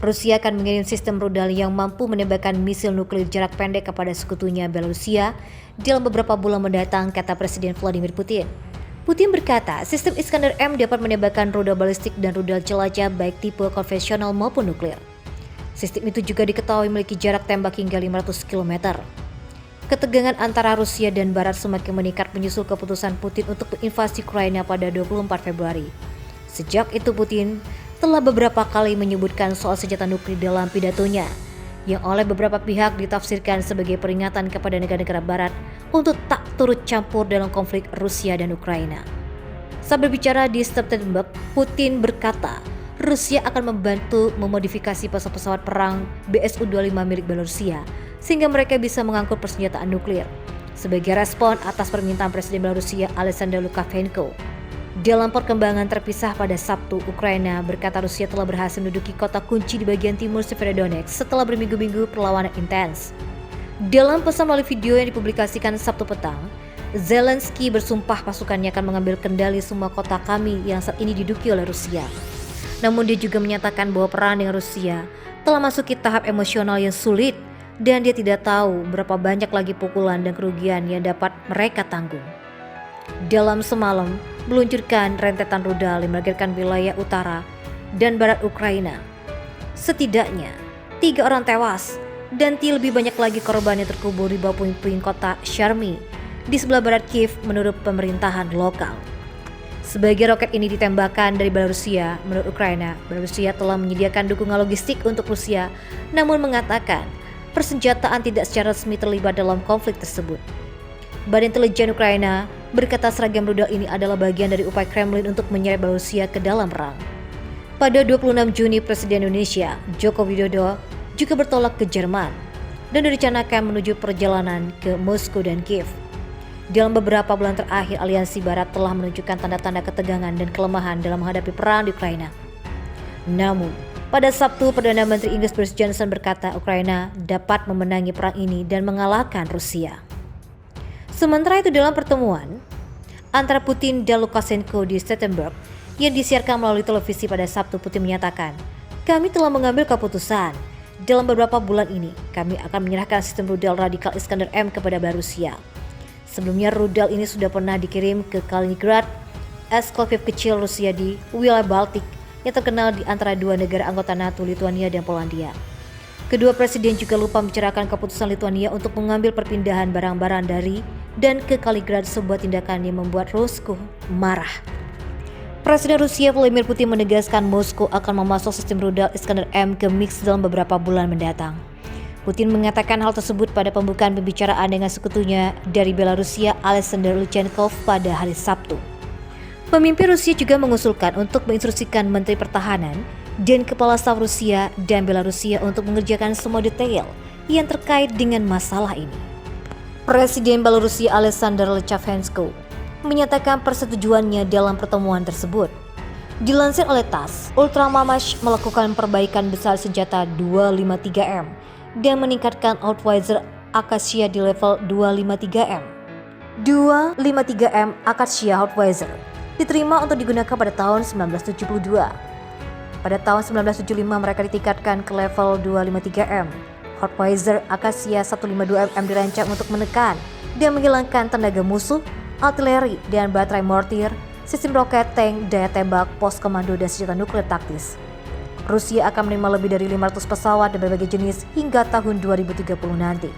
Rusia akan mengirim sistem rudal yang mampu menembakkan misil nuklir jarak pendek kepada sekutunya Belarusia dalam beberapa bulan mendatang, kata Presiden Vladimir Putin. Putin berkata, sistem Iskander-M dapat menembakkan rudal balistik dan rudal jelajah baik tipe konvensional maupun nuklir. Sistem itu juga diketahui memiliki jarak tembak hingga 500 km. Ketegangan antara Rusia dan Barat semakin meningkat menyusul keputusan Putin untuk menginvasi Ukraina pada 24 Februari. Sejak itu Putin telah beberapa kali menyebutkan soal senjata nuklir dalam pidatonya, yang oleh beberapa pihak ditafsirkan sebagai peringatan kepada negara-negara Barat untuk tak turut campur dalam konflik Rusia dan Ukraina. Saat berbicara di Stoltenberg, Putin berkata Rusia akan membantu memodifikasi pesawat perang BSU-25 milik Belarusia sehingga mereka bisa mengangkut persenjataan nuklir sebagai respon atas permintaan Presiden Belarusia Alexander Lukashenko. Dalam perkembangan terpisah pada Sabtu, Ukraina berkata Rusia telah berhasil menduduki kota kunci di bagian timur Severodonetsk setelah berminggu-minggu perlawanan intens. Dalam pesan melalui video yang dipublikasikan Sabtu petang, Zelensky bersumpah pasukannya akan mengambil kendali semua kota kami yang saat ini diduduki oleh Rusia. Namun dia juga menyatakan bahwa perang dengan Rusia telah masuki tahap emosional yang sulit dan dia tidak tahu berapa banyak lagi pukulan dan kerugian yang dapat mereka tanggung. Dalam semalam, meluncurkan rentetan rudal yang menargetkan wilayah utara dan barat Ukraina. Setidaknya 3 orang tewas dan lebih banyak lagi korban yang terkubur di bawah puing-puing kota Sharmi di sebelah barat Kiev menurut pemerintahan lokal. Sebagai roket ini ditembakkan dari Belarusia, menurut Ukraina, Belarusia telah menyediakan dukungan logistik untuk Rusia, namun mengatakan persenjataan tidak secara resmi terlibat dalam konflik tersebut. Badan Intelijen Ukraina berkata seragam rudal ini adalah bagian dari upaya Kremlin untuk menyeret Belarusia ke dalam perang. Pada 26 Juni, Presiden Indonesia Joko Widodo juga bertolak ke Jerman dan direncanakan menuju perjalanan ke Moskow dan Kiev. Dalam beberapa bulan terakhir, aliansi Barat telah menunjukkan tanda-tanda ketegangan dan kelemahan dalam menghadapi perang di Ukraina. Namun, pada Sabtu, Perdana Menteri Inggris Boris Johnson berkata Ukraina dapat memenangi perang ini dan mengalahkan Rusia. Sementara itu, dalam pertemuan antara Putin dan Lukashenko di Stoltenberg yang disiarkan melalui televisi pada Sabtu, Putin menyatakan, "Kami telah mengambil keputusan. Dalam beberapa bulan ini, kami akan menyerahkan sistem rudal radikal Iskander-M kepada Belarusia. Sebelumnya rudal ini sudah pernah dikirim ke Kaliningrad, eksklav kecil Rusia di wilayah Baltik yang terkenal di antara dua negara anggota NATO, Lituania dan Polandia." Kedua presiden juga lupa membicarakan keputusan Lituania untuk mengambil perpindahan barang-barang dari dan ke Kaliningrad, sebuah tindakan yang membuat Moskow marah. Presiden Rusia Vladimir Putin menegaskan Moskow akan memasok sistem rudal Iskander-M ke Minsk dalam beberapa bulan mendatang. Putin mengatakan hal tersebut pada pembukaan pembicaraan dengan sekutunya dari Belarusia Alexander Lukashenko pada hari Sabtu. Pemimpin Rusia juga mengusulkan untuk menginstruksikan Menteri Pertahanan dan Kepala Staf Rusia dan Belarusia untuk mengerjakan semua detail yang terkait dengan masalah ini. Presiden Belarusia Alexander Lukashenko menyatakan persetujuannya dalam pertemuan tersebut. Dilansir oleh TASS, Ultramamash melakukan perbaikan besar senjata 253M dan meningkatkan Hellfire Akasia di level 253M. 253M Akasia Hellfire diterima untuk digunakan pada tahun 1972. Pada tahun 1975 mereka ditingkatkan ke level 253M. Hellfire Akasia 152mm dirancang untuk menekan dan menghilangkan tenaga musuh, artileri dan baterai mortir, sistem roket, tank, daya tembak, pos komando dan senjata nuklir taktis. Rusia akan menerima lebih dari 500 pesawat dan berbagai jenis hingga tahun 2030 nanti.